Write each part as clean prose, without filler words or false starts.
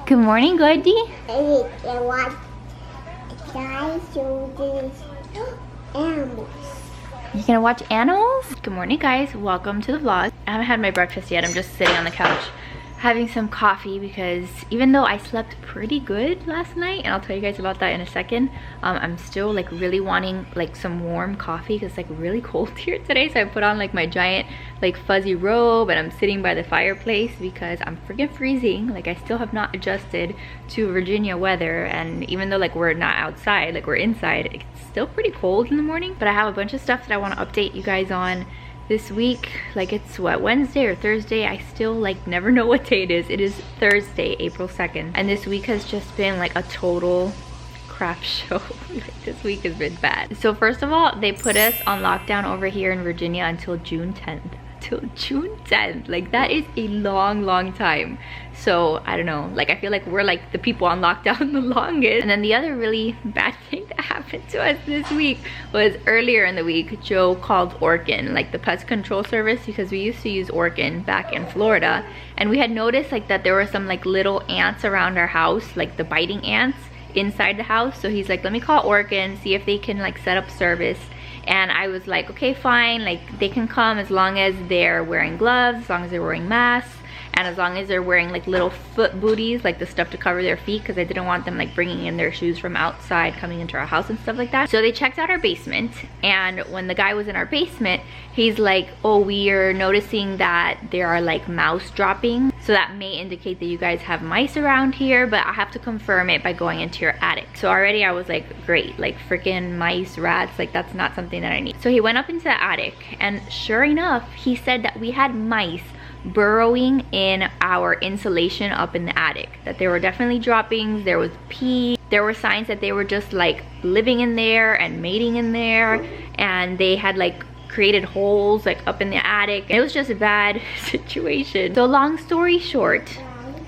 Good morning, Goldie. And what guys do this animals. You gonna watch animals? Good morning, guys. Welcome to the vlog. I haven't had my breakfast yet. I'm just sitting on the couch having some coffee because even though I slept pretty good last night, and I'll tell you guys about that in a second, I'm still like really wanting like some warm coffee because it's like really cold here today. So I put on like my giant like fuzzy robe and I'm sitting by the fireplace because I'm freaking freezing. Like I still have not adjusted to Virginia weather, and even though like we're not outside, like we're inside, it's still pretty cold in the morning. But I have a bunch of stuff that I want to update you guys on this week. Like it's what, Wednesday or Thursday? I still like never know what day it is. It is Thursday, April 2nd, and this week has just been like a total crap show. Like this week has been bad. So first of all, they put us on lockdown over here in Virginia until June 10th. Till June 10th. Like that is a long time. So I don't know, like I feel like we're like the people on lockdown the longest. And then the other really bad thing that happened to us this week was earlier in the week, Joe called Orkin, like the pest control service, because we used to use Orkin back in Florida, and we had noticed like that there were some like little ants around our house, like the biting ants inside the house. So he's like, let me call Orkin, see if they can like set up service. And I was like, okay, fine, like they can come as long as they're wearing gloves, as long as they're wearing masks, and as long as they're wearing like little foot booties, like the stuff to cover their feet, because I didn't want them like bringing in their shoes from outside coming into our house and stuff like that. So they checked out our basement, and when the guy was in our basement, he's like, oh, we are noticing that there are like mouse droppings, so that may indicate that you guys have mice around here, but I have to confirm it by going into your attic. So already I was like, great, like freaking mice, rats, like that's not something that I need. So he went up into the attic, and sure enough, he said that we had mice burrowing in our insulation up in the attic, that there were definitely droppings, there was pee, there were signs that they were just like living in there and mating in there, and they had like created holes like up in the attic. It was just a bad situation. So long story short,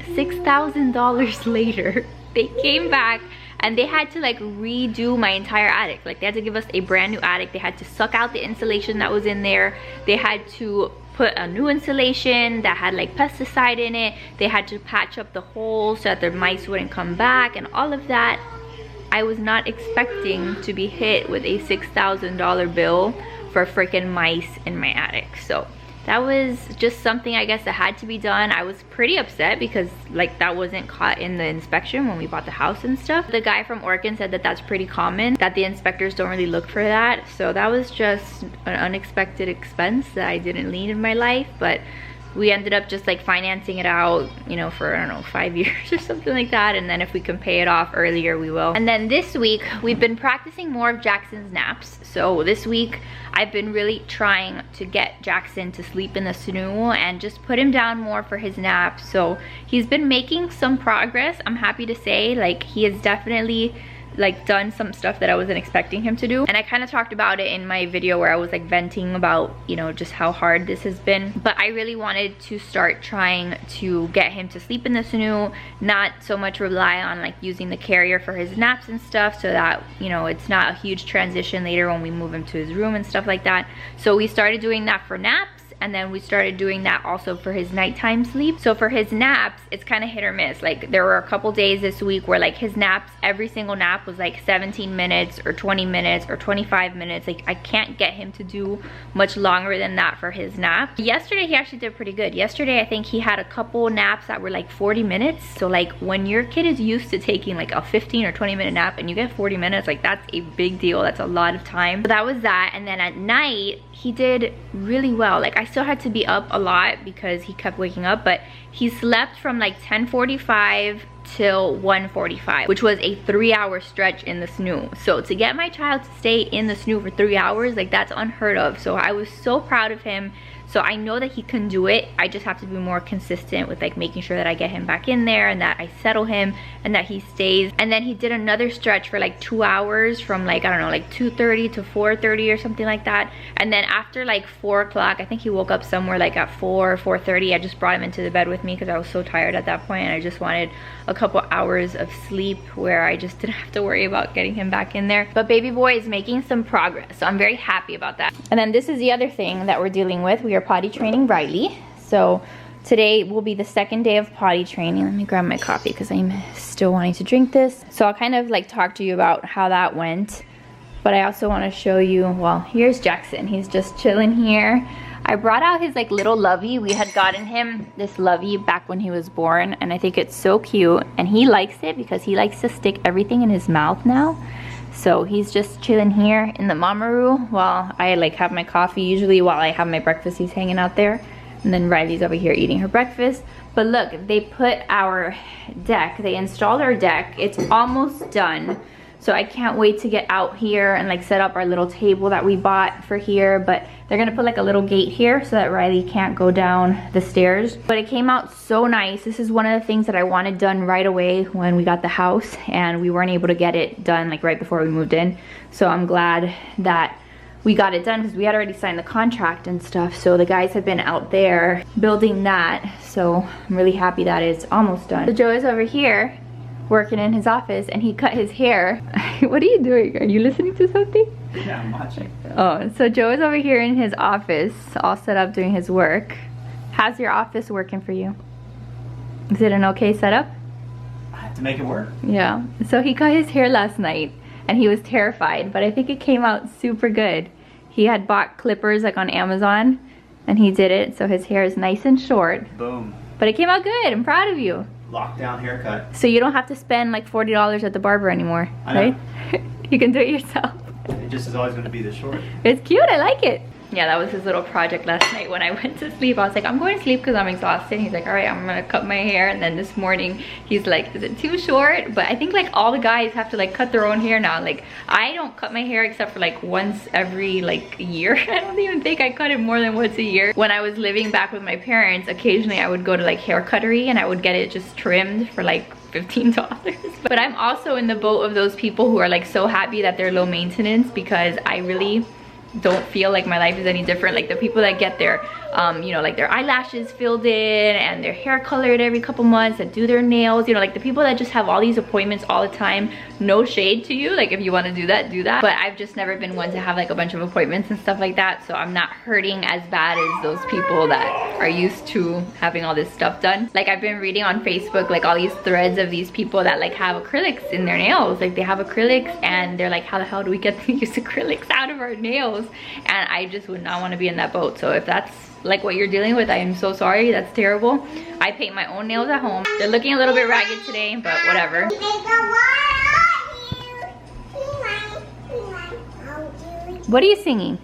$6,000 later they came back and they had to like redo my entire attic. Like they had to give us a brand new attic. They had to suck out the insulation that was in there. They had to put a new insulation that had like pesticide in it. They had to patch up the holes so that the mice wouldn't come back and all of that. I was not expecting to be hit with a $6,000 bill for freaking mice in my attic. So that was just something, I guess, that had to be done. I was pretty upset because like that wasn't caught in the inspection when we bought the house and stuff. The guy from Orkin said that that's pretty common, that the inspectors don't really look for that. So that was just an unexpected expense that I didn't need in my life, but we ended up just like financing it out, you know, for I don't know, 5 years or something like that, and then if we can pay it off earlier, we will. And then this week we've been practicing more of Jackson's naps. So this week I've been really trying to get Jackson to sleep in the snoo and just put him down more for his naps. So he's been making some progress, I'm happy to say. Like he has definitely like done some stuff that I wasn't expecting him to do, and I kind of talked about it in my video where I was like venting about, you know, just how hard this has been. But I really wanted to start trying to get him to sleep in the snoo, not so much rely on like using the carrier for his naps and stuff, so that, you know, it's not a huge transition later when we move him to his room and stuff like that. So we started doing that for naps, and then we started doing that also for his nighttime sleep. So for his naps, it's kind of hit or miss. Like there were a couple days this week where like his naps, every single nap was like 17 minutes or 20 minutes or 25 minutes. Like I can't get him to do much longer than that for his nap. Yesterday he actually did pretty good. Yesterday I think he had a couple naps that were like 40 minutes. So like when your kid is used to taking like a 15 or 20 minute nap and you get 40 minutes, like that's a big deal. That's a lot of time. So that was that. And then at night he did really well. Like I still had to be up a lot because he kept waking up, but he slept from like 10:45 till 1:45, which was a 3-hour stretch in the snoo. So to get my child to stay in the snoo for 3 hours, like that's unheard of. So I was so proud of him. So I know that he can do it. I just have to be more consistent with like making sure that I get him back in there and that I settle him and that he stays. And then he did another stretch for like 2 hours from like, I don't know, like 2:30 to 4:30 or something like that. And then after like 4 o'clock, I think he woke up somewhere like at 4:30. I just brought him into the bed with me because I was so tired at that point and I just wanted a couple hours of sleep where I just didn't have to worry about getting him back in there. But baby boy is making some progress, so I'm very happy about that. And then this is the other thing that we're dealing with. We are potty training Riley. So Today will be the second day of potty training. Let me grab my coffee because I'm still wanting to drink this. So I'll kind of like talk to you about how that went. But I also want to show you, well, here's Jackson. He's just chilling here. I brought out his like little lovey. We had gotten him this lovey back when he was born, and I think it's so cute. And he likes it because he likes to stick everything in his mouth now. So he's just chilling here in the mama room while I like have my coffee. Usually while I have my breakfast, he's hanging out there. And then Riley's over here eating her breakfast. But look, they put our deck, they installed our deck. It's almost done. So I can't wait to get out here and like set up our little table that we bought for here. But they're gonna put like a little gate here so that Riley can't go down the stairs. But it came out so nice. This is one of the things that I wanted done right away when we got the house, and we weren't able to get it done like right before we moved in. So I'm glad that we got it done because we had already signed the contract and stuff. So the guys have been out there building that. So I'm really happy that it's almost done. So Joe is over here working in his office, and he cut his hair. What are you doing? Are you listening to something? Yeah, I'm watching. Oh, so Joe is over here in his office, all set up doing his work. How's your office working for you? Is it an okay setup? I have to make it work. Yeah. So he cut his hair last night, and he was terrified, but I think it came out super good. He had bought clippers like on Amazon, and he did it, so his hair is nice and short. Boom. But it came out good. I'm proud of you. Lockdown haircut. So you don't have to spend like $40 at the barber anymore, right? You can do it yourself. It just is always going to be this short. It's cute, I like it. Yeah, that was his little project last night when I went to sleep. I was like, I'm going to sleep because I'm exhausted. He's like, all right, I'm gonna cut my hair. And then this morning, he's like, is it too short? But I think like all the guys have to like cut their own hair now. Like I don't cut my hair except for like once every like year. I don't even think I cut it more than once a year. When I was living back with my parents, occasionally I would go to like hair cuttery and I would get it just trimmed for like $15. But I'm also in the boat of those people who are like so happy that they're low maintenance, because I really don't feel like my life is any different. Like the people that get their you know, like their eyelashes filled in and their hair colored every couple months, that do their nails, you know, like the people that just have all these appointments all the time. No shade to you, like if you want to do that, do that. But I've just never been one to have like a bunch of appointments and stuff like that, so I'm not hurting as bad as those people that are used to having all this stuff done. Like I've been reading on Facebook like all these threads of these people that like have acrylics in their nails. Like they have acrylics and they're like, how the hell do we get to use acrylics out of our nails? And I just would not want to be in that boat. So if that's like what you're dealing with, I am so sorry. That's terrible. I paint my own nails at home. They're looking a little bit ragged today, but whatever. What are you singing?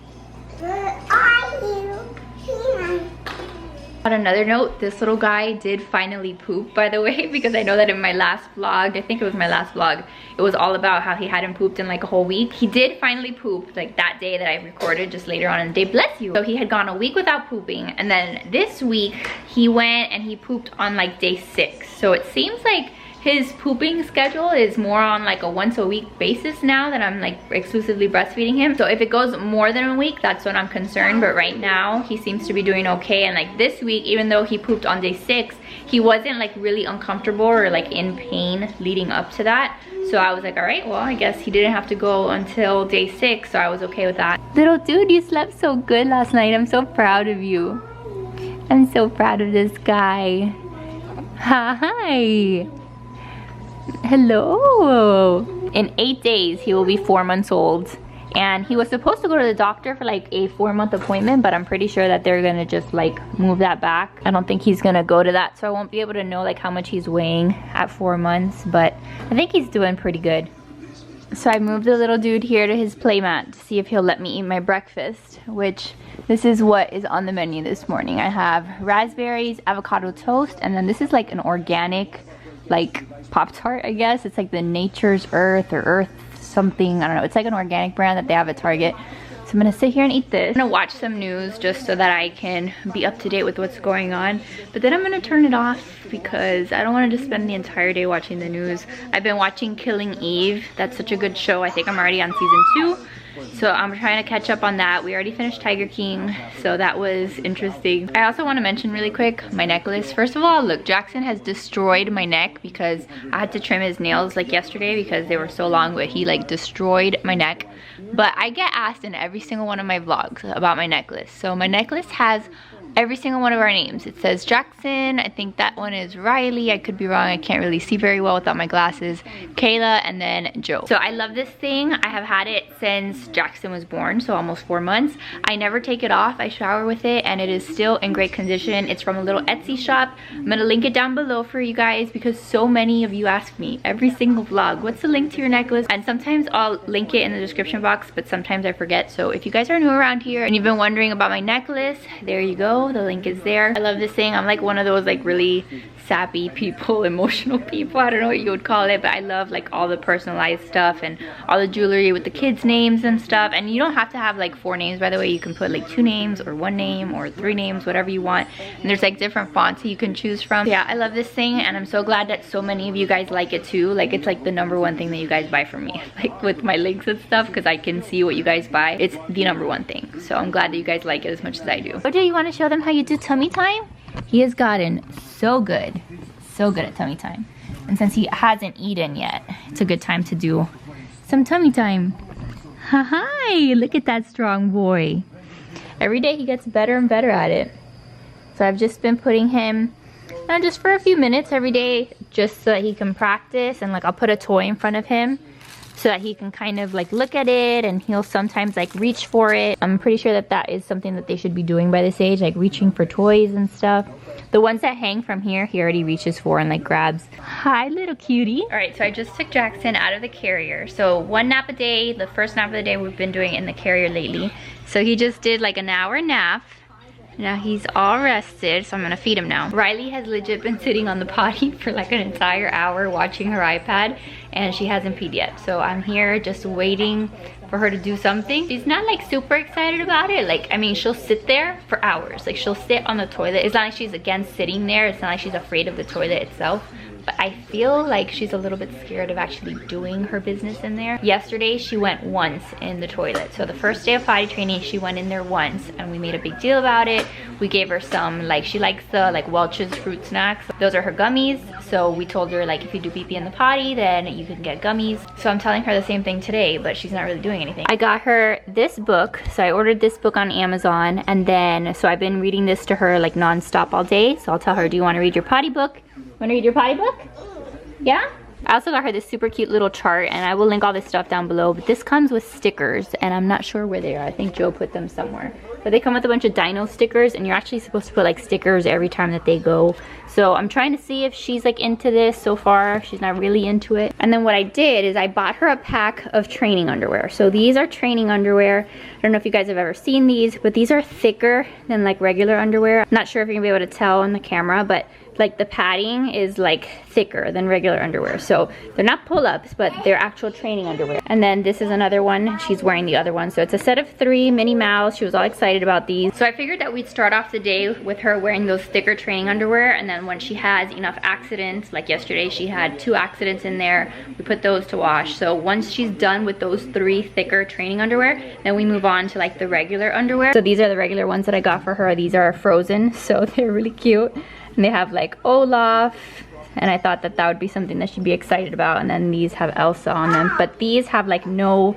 On another note, this little guy did finally poop, by the way, because I know that in my last vlog, I think it was my last vlog, it was all about how he hadn't pooped in like a whole week. He did finally poop like that day that I recorded, just later on in the day, bless you. So he had gone a week without pooping, and then this week he went and he pooped on like day 6. So it seems like his pooping schedule is more on like a once a week basis now that I'm like exclusively breastfeeding him. So if it goes more than a week, that's when I'm concerned. But right now he seems to be doing okay. And like this week, even though he pooped on day 6, he wasn't like really uncomfortable or like in pain leading up to that. So I was like, all right, well, I guess he didn't have to go until day 6, so I was okay with that. Little dude, you slept so good last night. I'm so proud of you. I'm so proud of this guy. Hi. Hello. In 8 days, he will be 4 months old. And he was supposed to go to the doctor for like a 4-month appointment, but I'm pretty sure that they're gonna just like move that back. I don't think he's gonna go to that, so I won't be able to know like how much he's weighing at 4 months, but I think he's doing pretty good. So I moved the little dude here to his playmat to see if he'll let me eat my breakfast, which this is what is on the menu this morning. I have raspberries, avocado toast, and then this is like an organic like Pop-Tart, I guess. It's like the Nature's Earth or Earth something, I don't know. It's like an organic brand that they have at Target. So I'm gonna sit here and eat this. I'm gonna watch some news just so that I can be up to date with what's going on. But then I'm gonna turn it off because I don't want to just spend the entire day watching the news. I've been watching Killing Eve. That's such a good show. I think I'm already on season 2. So I'm trying to catch up on that. We already finished Tiger King, so that was interesting. I also want to mention really quick my necklace. First of all, look, Jackson has destroyed my neck because I had to trim his nails like yesterday because they were so long, but he like destroyed my neck. But I get asked in every single one of my vlogs about my necklace. So my necklace has every single one of our names. It says Jackson, I think that one is Riley, I could be wrong, I can't really see very well without my glasses, Kayla, and then Joe. So I love this thing. I have had it since Jackson was born, so almost 4 months. I never take it off. I shower with it and it is still in great condition. It's from a little Etsy shop. I'm gonna link it down below for you guys because so many of you ask me every single vlog, what's the link to your necklace? And sometimes I'll link it in the description box, but sometimes I forget. So if you guys are new around here and you've been wondering about my necklace, there you go, the link is there. I love this thing. I'm like one of those like really sappy people, emotional people, I don't know what you would call it, but I love like all the personalized stuff and all the jewelry with the kids' names and stuff. And you don't have to have like 4 names, by the way. You can put like 2 names or 1 name or 3 names, whatever you want. And there's like different fonts you can choose from. Yeah, I love this thing and I'm so glad that so many of you guys like it too. Like it's like the #1 thing that you guys buy from me, like with my links and stuff, because I can see what you guys buy. It's the #1 thing. So I'm glad that you guys like it as much as I do. Oh, do you want to show them how you do tummy time? He has gotten so good at tummy time. And since he hasn't eaten yet, it's a good time to do some tummy time. Hi, look at that strong boy. Every day he gets better and better at it. So I've just been putting him just for a few minutes every day, just so that he can practice. And like I'll put a toy in front of him so that he can kind of like look at it, and he'll sometimes like reach for it. I'm pretty sure that that is something that they should be doing by this age, like reaching for toys and stuff. The ones that hang from here, he already reaches for and like grabs. Hi, little cutie. All right, so I just took Jackson out of the carrier. So 1 nap a day, the first nap of the day we've been doing in the carrier lately. So he just did like an hour nap. Now he's all rested, so I'm gonna feed him now. Riley has legit been sitting on the potty for like an entire hour watching her iPad, and she hasn't peed yet. So I'm here just waiting for her to do something. She's not like super excited about it. Like, I mean, she'll sit there for hours. Like she'll sit on the toilet. It's not like she's again sitting there. It's not like she's afraid of the toilet itself. But I feel like she's a little bit scared of actually doing her business in there. Yesterday, she went once in the toilet. So the first day of potty training, she went in there once and we made a big deal about it. We gave her some, like she likes the like Welch's fruit snacks. Those are her gummies. So we told her like if you do pee-pee in the potty, then you can get gummies. So I'm telling her the same thing today, but she's not really doing anything. I got her this book. So I ordered this book on Amazon, and then so I've been reading this to her like non-stop all day. So I'll tell her, do you want to read your potty book? Want to read your potty book? Yeah? I also got her this super cute little chart, and I will link all this stuff down below, but this comes with stickers, and I'm not sure where they are. I think Joe put them somewhere. But they come with a bunch of dino stickers, and you're actually supposed to put like stickers every time that they go. So I'm trying to see if she's like into this. So far, she's not really into it. And then what I did is I bought her a pack of training underwear. So these are training underwear. I don't know if you guys have ever seen these, but these are thicker than like regular underwear. I'm not sure if you're gonna be able to tell on the camera, but like the padding is like thicker than regular underwear. So they're not pull-ups, but they're actual training underwear. And then this is another one. She's wearing the other one. So it's a set of 3 Minnie Mouse. She was all excited about these. So I figured that we'd start off the day with her wearing those thicker training underwear. And then when she has enough accidents, like yesterday, she had 2 accidents in there, we put those to wash. So once she's done with those 3 thicker training underwear, then we move on to like the regular underwear. So these are the regular ones that I got for her. These are frozen, so they're really cute. And they have like Olaf, and I thought that that would be something that she'd be excited about. And then these have Elsa on them, but these have like no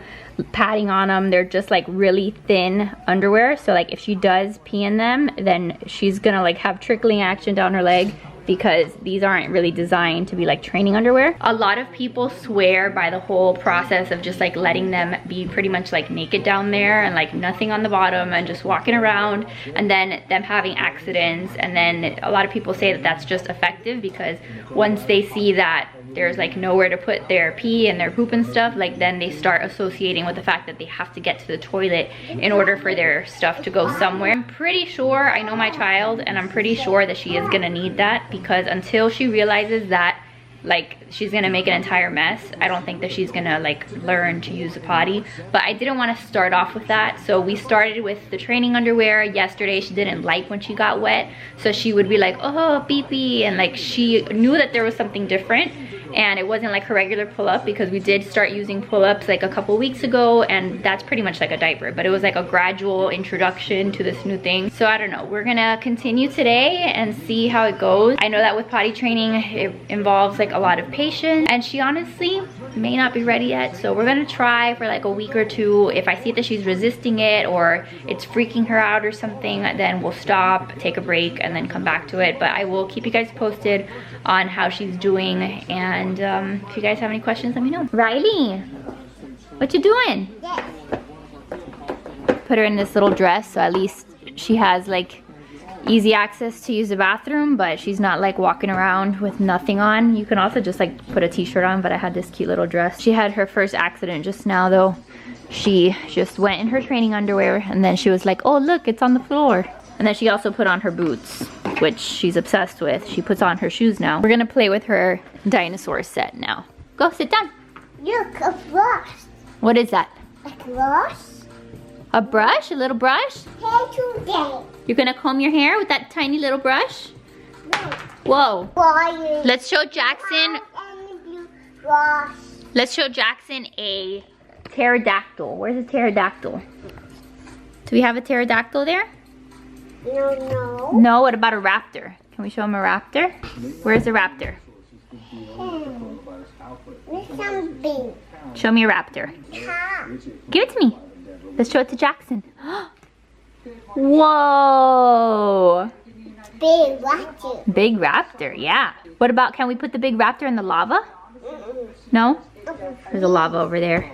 padding on them. They're just like really thin underwear. So like if she does pee in them, then she's gonna like have trickling action down her leg, because these aren't really designed to be like training underwear. A lot of people swear by the whole process of just like letting them be pretty much like naked down there and like nothing on the bottom and just walking around, and then them having accidents. And then a lot of people say that that's just effective, because once they see that there's like nowhere to put their pee and their poop and stuff, like then they start associating with the fact that they have to get to the toilet in order for their stuff to go somewhere. I'm pretty sure, I know my child, and I'm pretty sure that she is gonna need that, because until she realizes that like she's gonna make an entire mess, I don't think that she's gonna like learn to use a potty. But I didn't want to start off with that, so we started with the training underwear. Yesterday she didn't like when she got wet, so she would be like, oh, pee pee, and like she knew that there was something different, and it wasn't like her regular pull-up, because we did start using pull-ups like a couple weeks ago, and that's pretty much like a diaper, but it was like a gradual introduction to this new thing. So I don't know, we're gonna continue today and see how it goes. I know that with potty training it involves like a lot of patience, and she honestly may not be ready yet. So we're gonna try for like a week or two. If I see that she's resisting it or it's freaking her out or something, then we'll stop, take a break, and then come back to it. But I will keep you guys posted on how she's doing. And if you guys have any questions, let me know. Riley, what you doing? Yes. Put her in this little dress, so at least she has like easy access to use the bathroom, but she's not like walking around with nothing on. You can also just like put a t-shirt on, but I had this cute little dress. She had her first accident just now though. She just went in her training underwear and then she was like, oh look, it's on the floor. And then she also put on her boots, which she's obsessed with. She puts on her shoes now. We're gonna play with her dinosaur set now. Go sit down. Look, a brush. What is that? A brush. A brush? A little brush? Hair today. You're gonna comb your hair with that tiny little brush? Whoa. Why? Let's show Jackson. And blue brush. Let's show Jackson a pterodactyl. Where's a pterodactyl? Do we have a pterodactyl there? No. No, what about a raptor? Can we show him a raptor? Where's the raptor? There's something. Show me a raptor. Give it to me. Let's show it to Jackson. Whoa! Big watcher. Big raptor, yeah. What about, can we put the big raptor in the lava? No? There's a lava over there.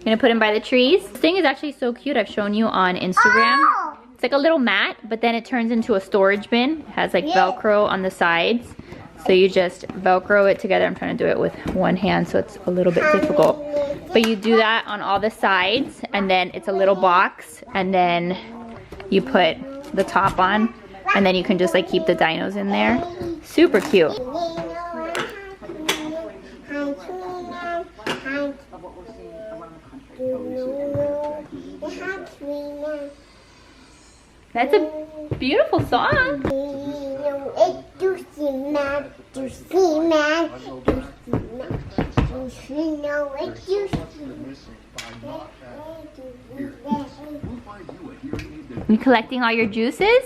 Gonna put him by the trees. This thing is actually so cute. I've shown you on Instagram. Oh! It's like a little mat, but then it turns into a storage bin. It has like Velcro on the sides. So you just Velcro it together. I'm trying to do it with one hand, so it's a little bit difficult. But you do that on all the sides, and then it's a little box, and then you put the top on, and then you can just like keep the dinos in there. Super cute. That's a beautiful song. You collecting all your juices?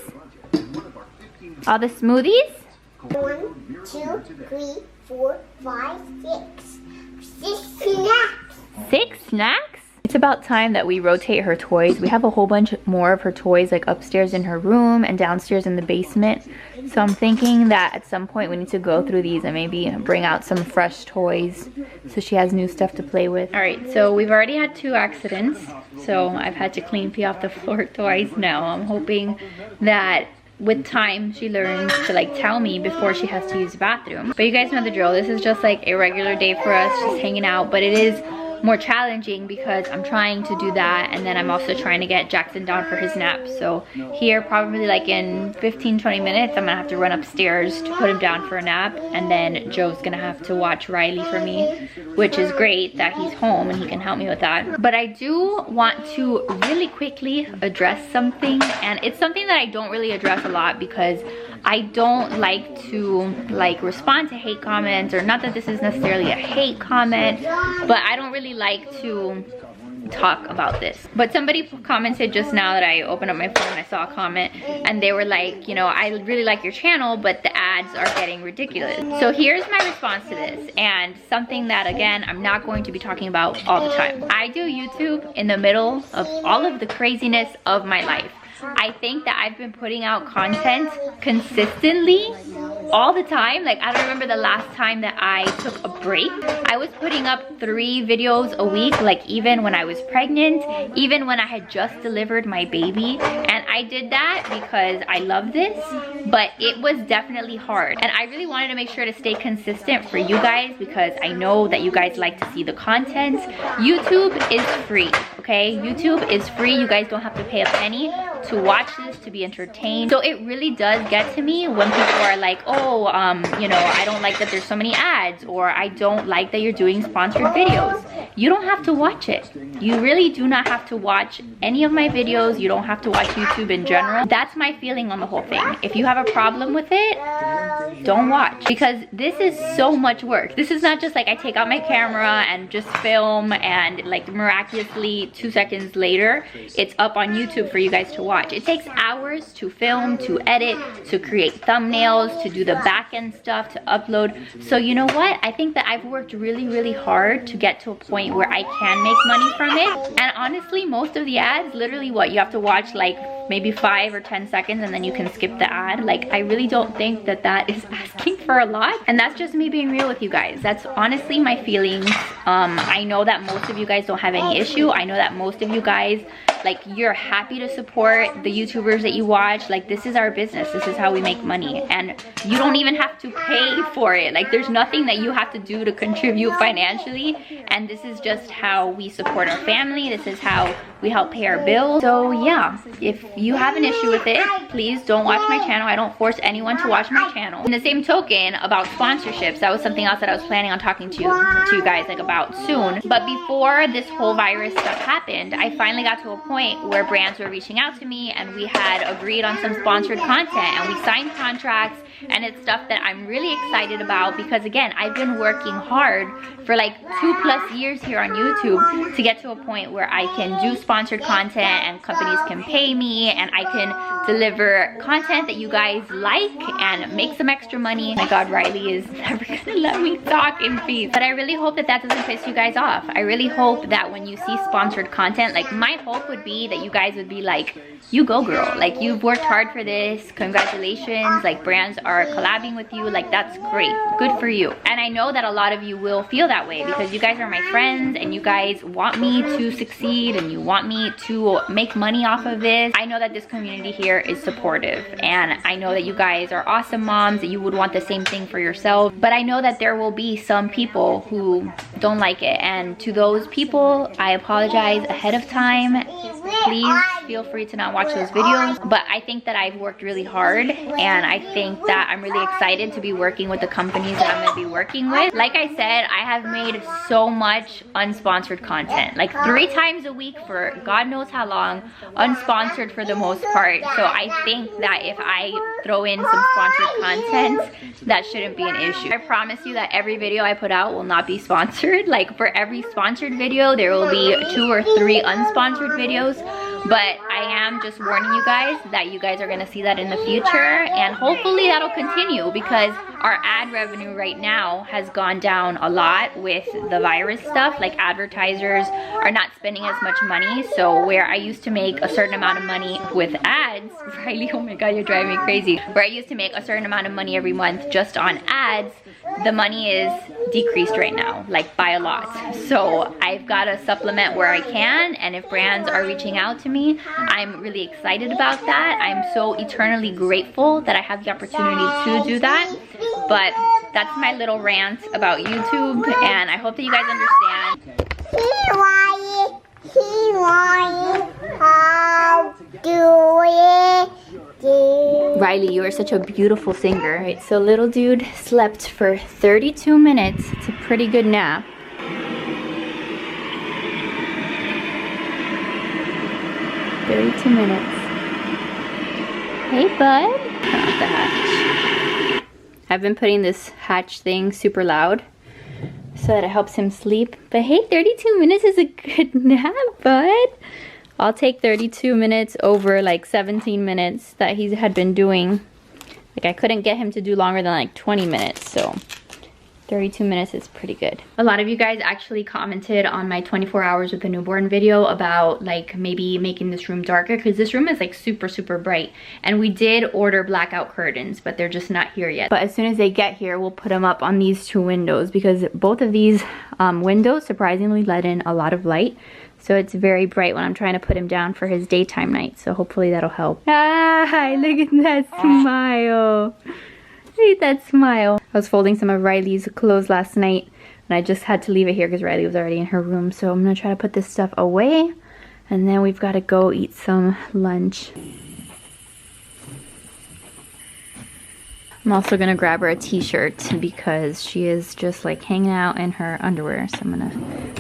All the smoothies? 1, 2, 3, 4, 5, 6. 6 snacks. 6 snacks? It's about time that we rotate her toys. We have a whole bunch more of her toys like upstairs in her room and downstairs in the basement. So I'm thinking that at some point we need to go through these and maybe bring out some fresh toys so she has new stuff to play with. All right, so we've already had 2 accidents. So I've had to clean pee off the floor twice now. I'm hoping that with time she learns to like tell me before she has to use the bathroom. But you guys know the drill. This is just like a regular day for us, just hanging out. But it is more challenging because I'm trying to do that, and then I'm also trying to get Jackson down for his nap. So here, probably like in 15-20 minutes, I'm gonna have to run upstairs to put him down for a nap, and then Joe's gonna have to watch Riley for me, which is great that he's home and he can help me with that. But I do want to really quickly address something, and it's something that I don't really address a lot because I don't like to like respond to hate comments, or not that this is necessarily a hate comment, but I don't really like to talk about this. But somebody commented just now that I opened up my phone and I saw a comment, and they were like, you know, I really like your channel, but the ads are getting ridiculous. So here's my response to this, and something that again I'm not going to be talking about all the time. I do YouTube in the middle of all of the craziness of my life. I think that I've been putting out content consistently all the time. Like, I don't remember the last time that I took a break. I was putting up 3 videos a week, like even when I was pregnant, even when I had just delivered my baby. And I did that because I love this, but it was definitely hard. And I really wanted to make sure to stay consistent for you guys because I know that you guys like to see the content. YouTube is free, okay? YouTube is free. You guys don't have to pay a penny to watch this, to be entertained. So it really does get to me when people are like, oh, you know, I don't like that there's so many ads, or I don't like that you're doing sponsored videos. You don't have to watch it. You really do not have to watch any of my videos. You don't have to watch YouTube in general. That's my feeling on the whole thing. If you have a problem with it, don't watch, because this is so much work. This is not just like I take out my camera and just film and like miraculously 2 seconds later it's up on YouTube for you guys to watch. watch. It takes hours to film, to edit, to create thumbnails, to do the back end stuff, to upload. So you know what? I think that I've worked really, really hard to get to a point where I can make money from it. And honestly, most of the ads, literally what, you have to watch like maybe 5 or 10 seconds and then you can skip the ad. Like, I really don't think that that is asking for a lot. And that's just me being real with you guys. That's honestly my feelings. I know that most of you guys don't have any issue. I know that most of you guys, like, you're happy to support the YouTubers that you watch. Like, this is our business. This is how we make money. And you don't even have to pay for it. Like, there's nothing that you have to do to contribute financially. And this is just how we support our family. This is how we help pay our bills. So yeah, if you have an issue with it, please don't watch my channel. I don't force anyone to watch my channel. In the same token, about sponsorships, that was something else that I was planning on talking to you guys like about soon. But before this whole virus stuff happened, I finally got to a point where brands were reaching out to me and we had agreed on some sponsored content and we signed contracts, and it's stuff that I'm really excited about because, again, I've been working hard for like 2+ years here on YouTube to get to a point where I can do sponsored content and companies can pay me and I can deliver content that you guys like and make some extra money. Oh my God, Riley is never gonna let me talk in peace. But I really hope that that doesn't piss you guys off. I really hope that when you see sponsored content, like, my hope would be that you guys would be like, you go girl, like, you've worked hard for this, congratulations, like, brands are collabing with you, like, that's great, good for you. And I know that a lot of you will feel that way because you guys are my friends and you guys want me to succeed and you want me to make money off of this. I know that this community here is supportive and I know that you guys are awesome moms, that you would want the same thing for yourself. But I know that there will be some people who don't like it, and to those people, I apologize ahead of time. Please feel free to not watch those videos. But I think that I've worked really hard and I think that I'm really excited to be working with the companies that I'm going to be working with. Like I said, I have made so much unsponsored content, like 3 times a week for God knows how long, unsponsored for the most part. So I think that if I throw in some sponsored content, that shouldn't be an issue. I promise you that every video I put out will not be sponsored. Like, for every sponsored video, there will be 2 or 3 unsponsored videos. But I am just warning you guys that you guys are gonna see that in the future, and hopefully that'll continue because our ad revenue right now has gone down a lot with the virus stuff. Like, advertisers are not spending as much money. So where I used to make a certain amount of money with ads, Riley, oh my God, you're driving me crazy. Where I used to make a certain amount of money every month just on ads, the money is decreased right now, like by a lot. So I've got to supplement where I can, and if brands are reaching out to me, I'm really excited about that. I'm so eternally grateful that I have the opportunity to do that. But that's my little rant about YouTube, and I hope that you guys understand. How do it? Riley, you are such a beautiful singer. Right, so little dude slept for 32 minutes. It's a pretty good nap. $32. Hey, bud. Turn off the hatch. I've been putting this hatch thing super loud so that it helps him sleep. But hey, 32 minutes is a good nap, bud. I'll take 32 minutes over like 17 minutes that he had been doing. Like, I couldn't get him to do longer than like 20 minutes, so 32 minutes is pretty good. A lot of you guys actually commented on my 24 hours with the newborn video about like maybe making this room darker, because this room is like super bright, and we did order blackout curtains, but they're just not here yet. But as soon as they get here, we'll put them up on these 2 windows, because both of these windows surprisingly let in a lot of light. So it's very bright when I'm trying to put him down for his daytime night. So hopefully that'll help. Ah, look at that smile. Look at that smile. I was folding some of Riley's clothes last night, and I just had to leave it here because Riley was already in her room. So I'm gonna try to put this stuff away, and then we've got to go eat some lunch. I'm also gonna grab her a t-shirt because she is just like hanging out in her underwear. So I'm gonna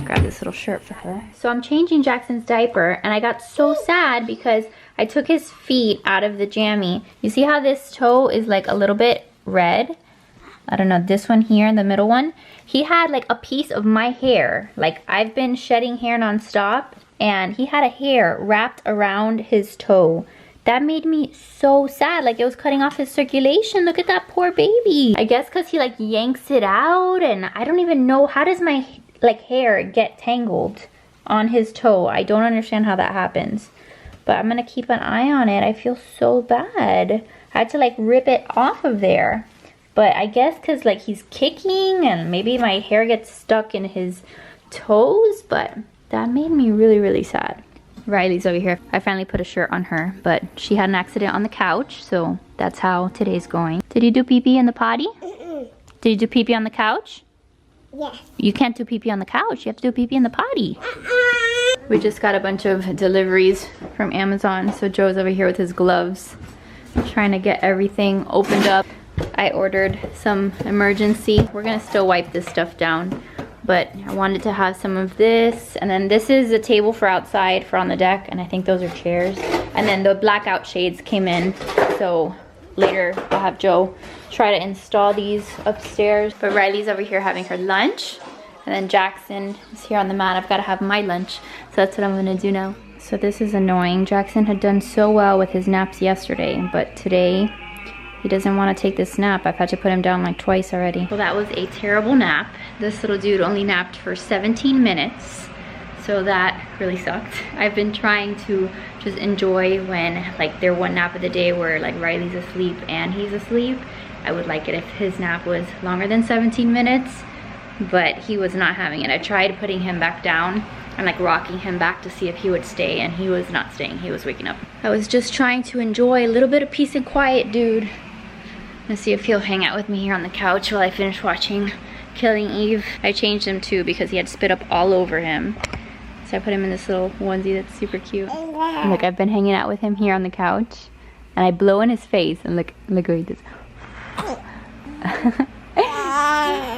grab this little shirt for her. So I'm changing Jackson's diaper, and I got so sad because I took his feet out of the jammy. You see how this toe is like a little bit red? I don't know, this one here, the middle one. He had like a piece of my hair. Like, I've been shedding hair nonstop, and he had a hair wrapped around his toe. That made me so sad. Like, it was cutting off his circulation. Look at that poor baby. I guess because he like yanks it out, and I don't even know, how does my like hair get tangled on his toe? I don't understand how that happens. But I'm gonna keep an eye on it. I feel so bad. I had to like rip it off of there. But I guess because like he's kicking and maybe my hair gets stuck in his toes, but that made me really, really sad. Riley's over here. I finally put a shirt on her, but she had an accident on the couch, so that's how today's going. Did you do pee-pee in the potty? Did you do pee-pee on the couch? Yes. You can't do pee-pee on the couch. You have to do pee-pee in the potty. We just got a bunch of deliveries from Amazon, so Joe's over here with his gloves, trying to get everything opened up. I ordered some emergency. We're gonna still wipe this stuff down, but I wanted to have some of this. And then this is a table for outside for on the deck, and I think those are chairs. And then the blackout shades came in, so later I'll have Joe try to install these upstairs. But Riley's over here having her lunch, and then Jackson is here on the mat. I've got to have my lunch, so that's what I'm gonna do now. So this is annoying. Jackson had done so well with his naps yesterday, but today he doesn't want to take this nap. I've had to put him down like twice already. Well, that was a terrible nap. This little dude only napped for 17 minutes. So that really sucked. I've been trying to just enjoy when like their one nap of the day where like Riley's asleep and he's asleep. I would like it if his nap was longer than 17 minutes, but he was not having it. I tried putting him back down and like rocking him back to see if he would stay, and he was not staying. He was waking up. I was just trying to enjoy a little bit of peace and quiet, dude. Let's see if he'll hang out with me here on the couch while I finish watching Killing Eve. I changed him too because he had spit up all over him. So I put him in this little onesie that's super cute. And look, I've been hanging out with him here on the couch, and I blow in his face, and look what he does.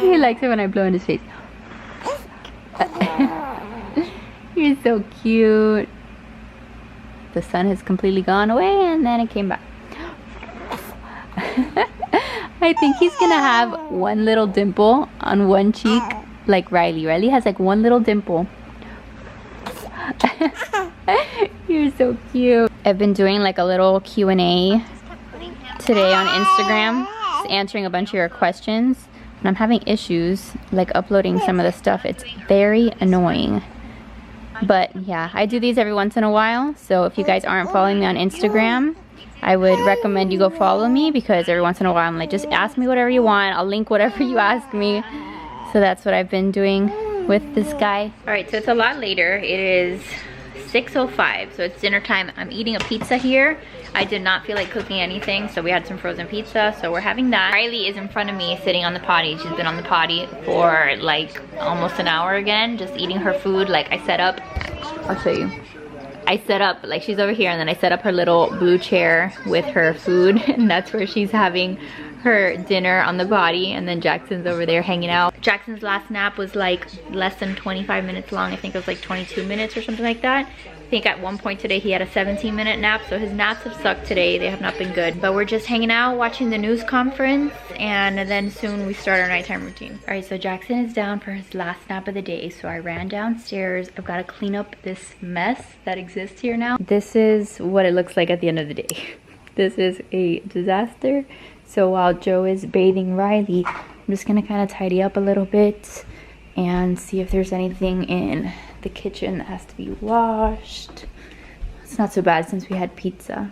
He likes it when I blow in his face. You're so cute. The sun has completely gone away, and then it came back. I think he's gonna have one little dimple on one cheek like Riley. Riley has like one little dimple. You're so cute. I've been doing like a little Q&A today on Instagram, just answering a bunch of your questions, and I'm having issues like uploading some of the stuff. It's very annoying. But yeah, I do these every once in a while, so if you guys aren't following me on Instagram, I would recommend you go follow me, because every once in a while I'm like, just ask me whatever you want. I'll link whatever you ask me. So that's what I've been doing with this guy. All right, so it's a lot later. It is 6:05, so it's dinner time. I'm eating a pizza here. I did not feel like cooking anything, so we had some frozen pizza, so we're having that. Riley is in front of me sitting on the potty. She's been on the potty for like almost an hour again, just eating her food. Like I set up, I'll show you. I set up, like she's over here, and then I set up her little blue chair with her food, and that's where she's having her dinner on the potty, and then Jackson's over there hanging out. Jackson's last nap was like less than 25 minutes long. I think it was like 22 minutes or something like that. I think at one point today he had a 17-minute nap, so his naps have sucked today. They have not been good. But we're just hanging out, watching the news conference, and then soon we start our nighttime routine. All right, so Jackson is down for his last nap of the day, so I ran downstairs. I've got to clean up this mess that exists here now. This is what it looks like at the end of the day. This is a disaster. So while Joe is bathing Riley, I'm just gonna kind of tidy up a little bit and see if there's anything in the kitchen that has to be washed. It's not so bad since we had pizza.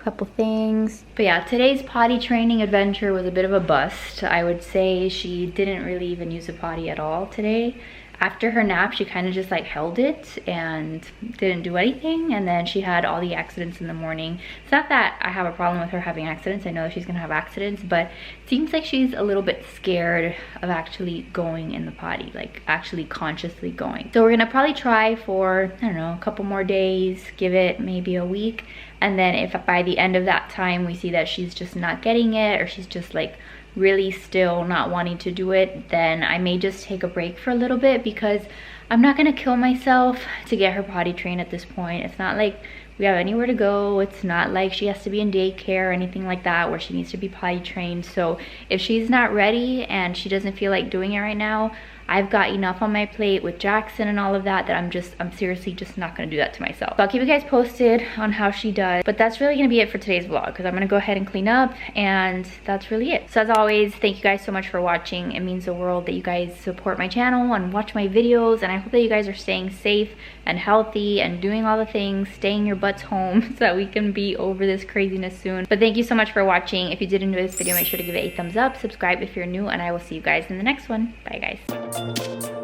A couple things. But yeah, today's potty training adventure was a bit of a bust. I would say she didn't really even use a potty at all today. After her nap, she kind of just like held it and didn't do anything, and then she had all the accidents in the morning. It's not that I have a problem with her having accidents. I know that she's gonna have accidents, but it seems like she's a little bit scared of actually going in the potty, like actually consciously going. So we're gonna probably try for, I don't know, a couple more days, give it maybe a week, and then if by the end of that time we see that she's just not getting it, or she's just like really still not wanting to do it, then I may just take a break for a little bit, because I'm not gonna kill myself to get her potty trained at this point. It's not like we have anywhere to go. It's not like she has to be in daycare or anything like that where she needs to be potty trained. So if she's not ready and she doesn't feel like doing it right now, I've got enough on my plate with Jackson and all of that I'm seriously just not gonna do that to myself. So I'll keep you guys posted on how she does, but that's really gonna be it for today's vlog because I'm gonna go ahead and clean up, and that's really it. So as always, thank you guys so much for watching. It means the world that you guys support my channel and watch my videos, and I hope that you guys are staying safe and healthy and doing all the things, staying your butts home so that we can be over this craziness soon. But thank you so much for watching. If you did enjoy this video, make sure to give it a thumbs up, subscribe if you're new, and I will see you guys in the next one. Bye guys.